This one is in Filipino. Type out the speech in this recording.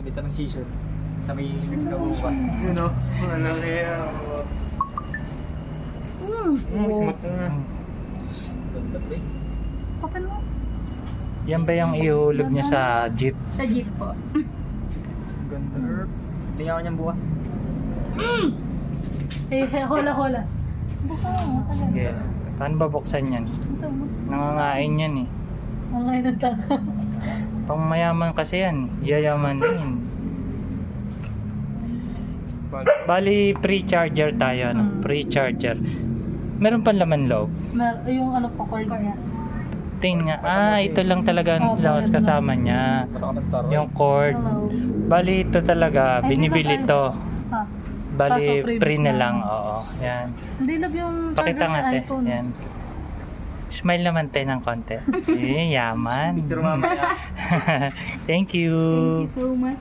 Ito ng season. Sa may nagkabukas. Yun o. Malaki yan. Smooth na. Ganda pre. Open mo. Yan ba yung ihulog niya sa jeep? Sa jeep po. Ganda. Tingnan ko niyang bukas. Hola. Buksan mo. Tagal. Yeah. Paano ba buksan yan? Ito mo. Nangangain yan eh. Ang ngayon ng taga. Pang mayaman kasi yan. Yayaman din. Bali, pre-charger tayo. No? Pre-charger. Meron pa laman loob. Yung ano po, cord niya. Tingnan nga. Ito lang talaga ang kasama niya. Sarap ng sarap. Yung cord. Hello. Bali, ito talaga. Ay, Binibili hindi to. Ha? Bali, Kaso previous free na na. lang. Oo. Yan. Hindi love yung Pakita charger nga, ng te. iPhone. Yan. Smile naman tayo ng konti. Eh, yaman. Picture mamaya. Thank you. Thank you so much.